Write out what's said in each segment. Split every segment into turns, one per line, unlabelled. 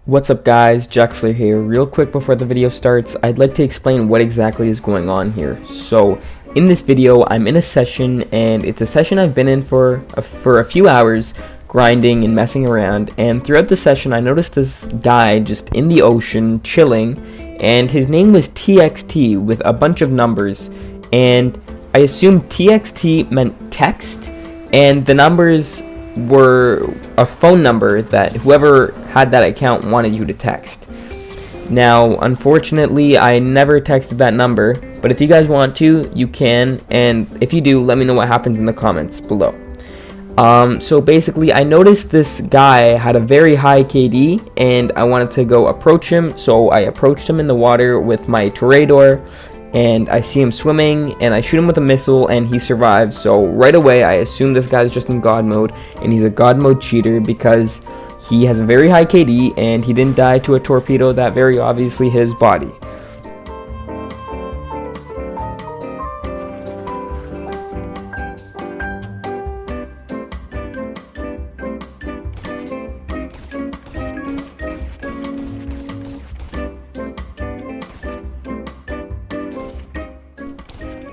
What's up guys, Jaxler here. Real quick before the video starts, I'd like to explain what exactly is going on here. So in this video, I'm in a session, and it's a session I've been in for a few hours, grinding and messing around, and throughout the session I noticed this guy just in the ocean chilling, and his name was TXT with a bunch of numbers, and I assumed TXT meant text, and the numbers were a phone number that whoever had that account wanted you to text. Now, unfortunately, I never texted that number, but if you guys want to, you can, and if you do, let me know what happens in the comments below. So basically, I noticed this guy had a very high KD, and I wanted to go approach him, so I approached him in the water with my Toreador, and I see him swimming, and I shoot him with a missile, and he survives. So right away I assume this guy's just in God mode, and he's a God mode cheater because he has a very high KD and he didn't die to a torpedo that very obviously hit his body.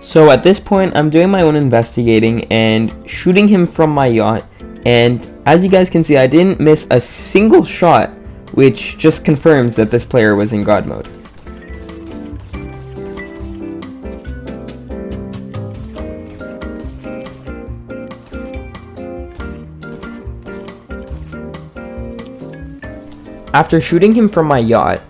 So at this point, I'm doing my own investigating and shooting him from my yacht, and as you guys can see, I didn't miss a single shot, which just confirms that this player was in God mode. After shooting him from my yacht,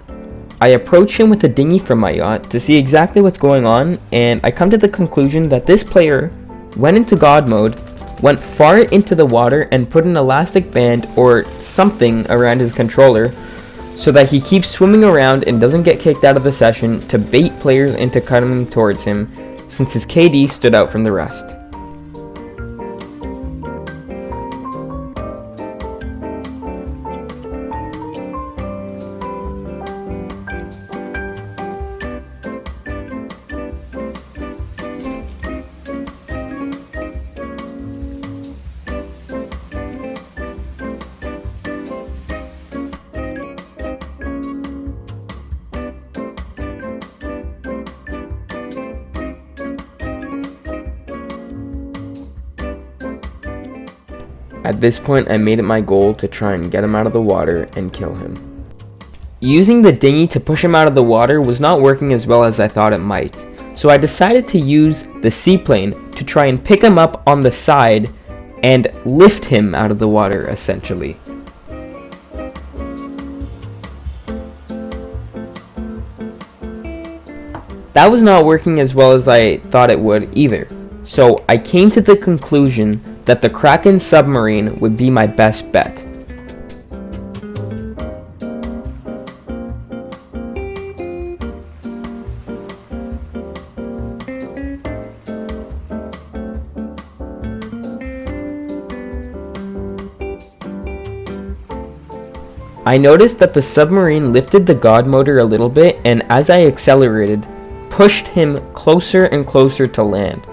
I approach him with a dinghy from my yacht to see exactly what's going on, and I come to the conclusion that this player went into God mode, went far into the water, and put an elastic band or something around his controller so that he keeps swimming around and doesn't get kicked out of the session to bait players into coming towards him, since his KD stood out from the rest. At this point, I made it my goal to try and get him out of the water and kill him. Using the dinghy to push him out of the water was not working as well as I thought it might, so I decided to use the seaplane to try and pick him up on the side and lift him out of the water, essentially. That was not working as well as I thought it would either, so I came to the conclusion that the Kraken submarine would be my best bet. I noticed that the submarine lifted the God motor a little bit, and as I accelerated, pushed him closer and closer to land.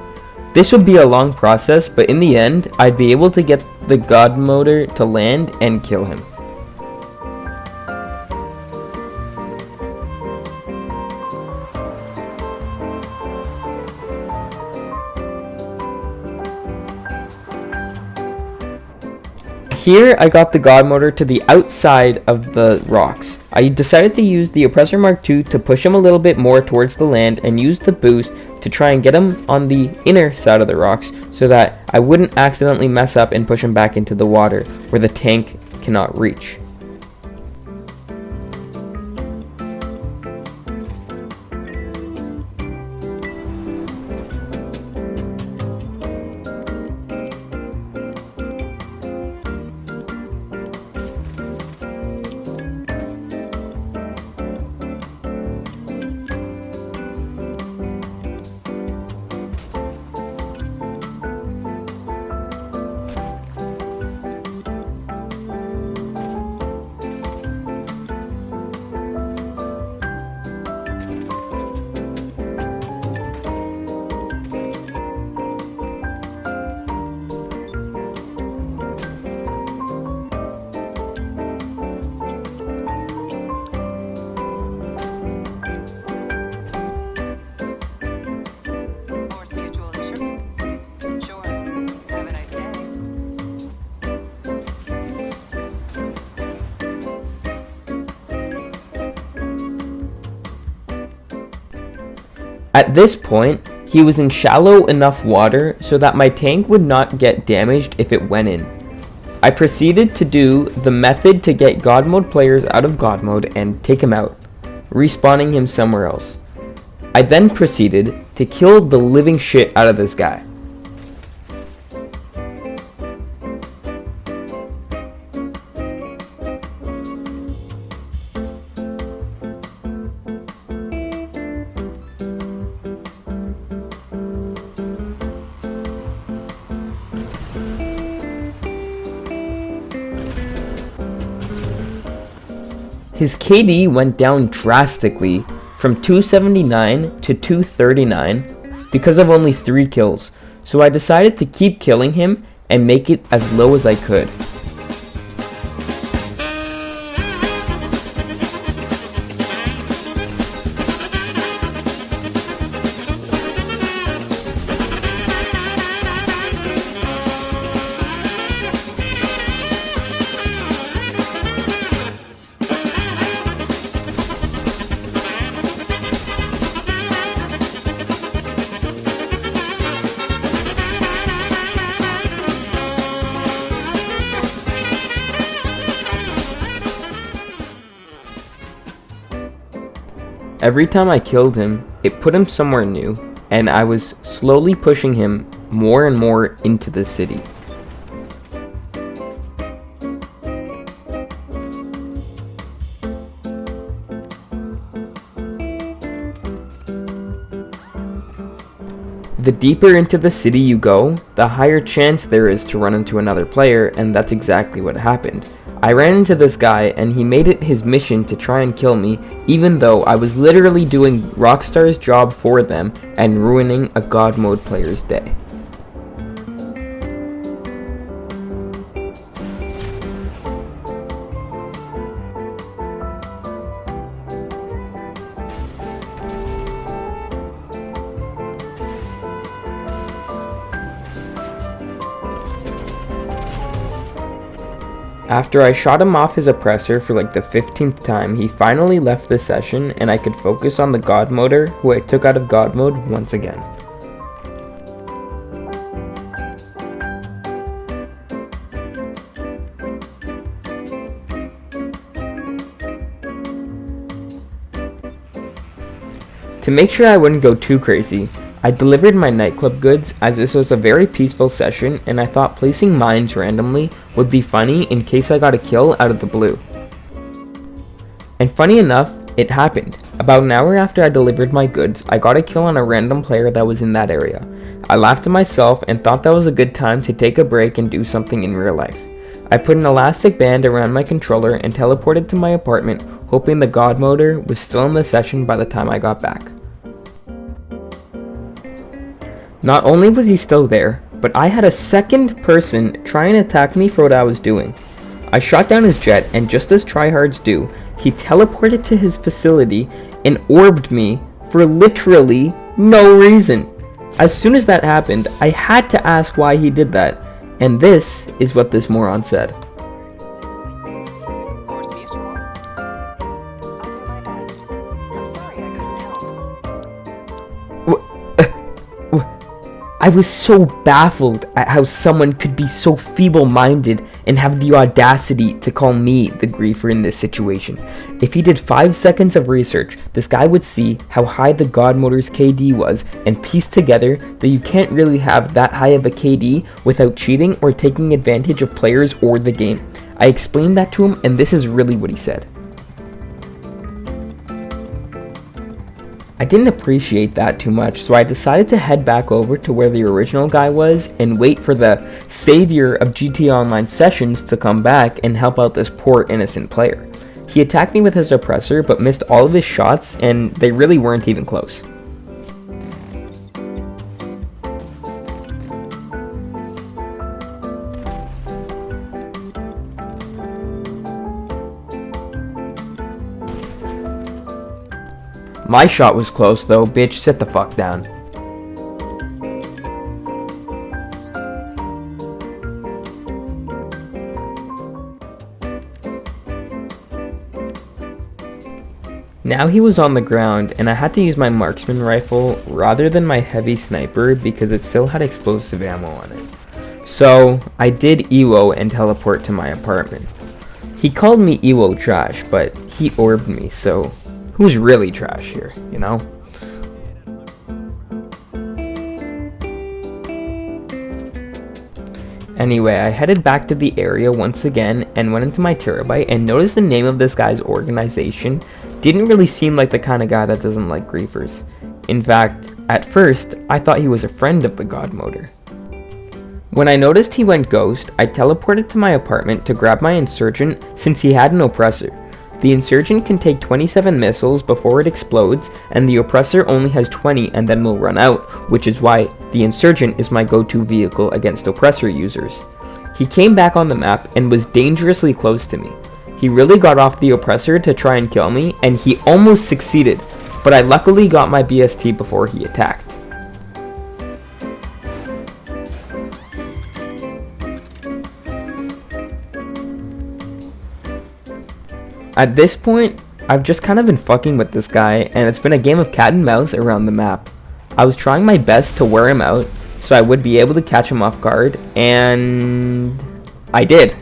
This would be a long process, but in the end, I'd be able to get the God motor to land and kill him. Here, I got the God motor to the outside of the rocks. I decided to use the Oppressor Mark II to push him a little bit more towards the land and use the boost to try and get him on the inner side of the rocks so that I wouldn't accidentally mess up and push him back into the water where the tank cannot reach. At this point, he was in shallow enough water so that my tank would not get damaged if it went in. I proceeded to do the method to get Godmode players out of Godmode and take him out, respawning him somewhere else. I then proceeded to kill the living shit out of this guy. His KD went down drastically from 279 to 239 because of only 3 kills, so I decided to keep killing him and make it as low as I could. Every time I killed him, it put him somewhere new, and I was slowly pushing him more and more into the city. The deeper into the city you go, the higher chance there is to run into another player, and that's exactly what happened. I ran into this guy and he made it his mission to try and kill me, even though I was literally doing Rockstar's job for them and ruining a Godmode player's day. After I shot him off his oppressor for like the 15th time, he finally left the session and I could focus on the Godmoder, who I took out of Godmode once again. To make sure I wouldn't go too crazy, I delivered my nightclub goods as this was a very peaceful session and I thought placing mines randomly would be funny in case I got a kill out of the blue. And funny enough, it happened. About an hour after I delivered my goods, I got a kill on a random player that was in that area. I laughed to myself and thought that was a good time to take a break and do something in real life. I put an elastic band around my controller and teleported to my apartment, hoping the Godmoder was still in the session by the time I got back. Not only was he still there, but I had a second person try and attack me for what I was doing. I shot down his jet, and just as tryhards do, he teleported to his facility and orbed me for literally no reason. As soon as that happened, I had to ask why he did that, and this is what this moron said. I was so baffled at how someone could be so feeble-minded and have the audacity to call me the griefer in this situation. If he did 5 seconds of research, this guy would see how high the Godmoder's KD was and piece together that you can't really have that high of a KD without cheating or taking advantage of players or the game. I explained that to him and this is really what he said. I didn't appreciate that too much, so I decided to head back over to where the original guy was and wait for the savior of GTA Online sessions to come back and help out this poor innocent player. He attacked me with his oppressor but missed all of his shots and they really weren't even close. My shot was close though, bitch, sit the fuck down. Now he was on the ground, and I had to use my marksman rifle rather than my heavy sniper because it still had explosive ammo on it. So I did EWO and teleport to my apartment. He called me EWO trash, but he orbed me, so who's really trash here, you know? Anyway, I headed back to the area once again and went into my terabyte and noticed the name of this guy's organization didn't really seem like the kind of guy that doesn't like griefers. In fact, at first, I thought he was a friend of the Godmoder. When I noticed he went ghost, I teleported to my apartment to grab my insurgent since he had an oppressor. The insurgent can take 27 missiles before it explodes, and the oppressor only has 20 and then will run out, which is why the insurgent is my go-to vehicle against oppressor users. He came back on the map and was dangerously close to me. He really got off the oppressor to try and kill me, and he almost succeeded, but I luckily got my BST before he attacked. At this point, I've just kind of been fucking with this guy, and it's been a game of cat and mouse around the map. I was trying my best to wear him out, so I would be able to catch him off guard, and I did.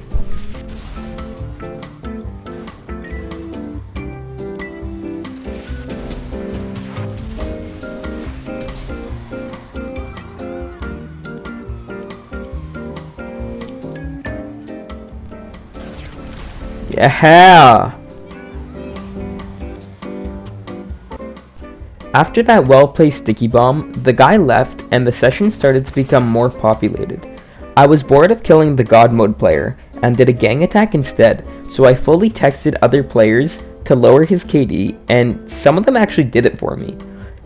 Yeah! After that well-placed sticky bomb, the guy left and the session started to become more populated. I was bored of killing the Godmode player and did a gang attack instead, so I fully texted other players to lower his KD, and some of them actually did it for me.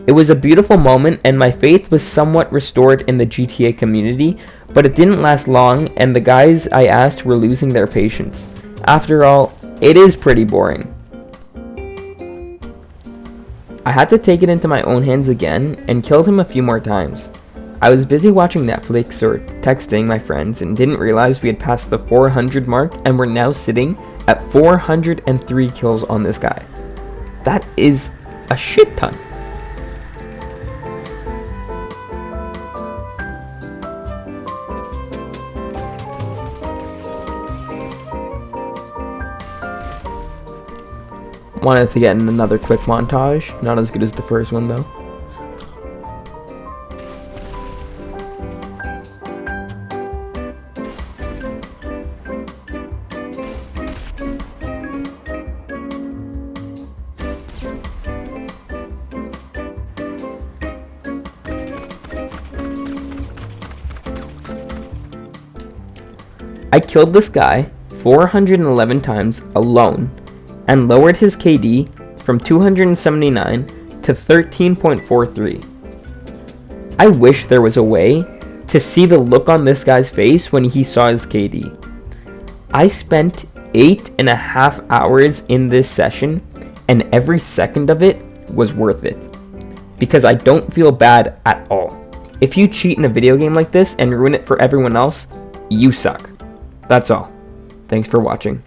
It was a beautiful moment and my faith was somewhat restored in the GTA community, but it didn't last long and the guys I asked were losing their patience. After all, it is pretty boring. I had to take it into my own hands again and killed him a few more times. I was busy watching Netflix or texting my friends and didn't realize we had passed the 400 mark and we're now sitting at 403 kills on this guy. That is a shit ton. Wanted to get in another quick montage, not as good as the first one though. I killed this guy 411 times alone and lowered his KD from 279 to 13.43. I wish there was a way to see the look on this guy's face when he saw his KD. I spent 8.5 hours in this session and every second of it was worth it. Because I don't feel bad at all. If you cheat in a video game like this and ruin it for everyone else, you suck. That's all. Thanks for watching.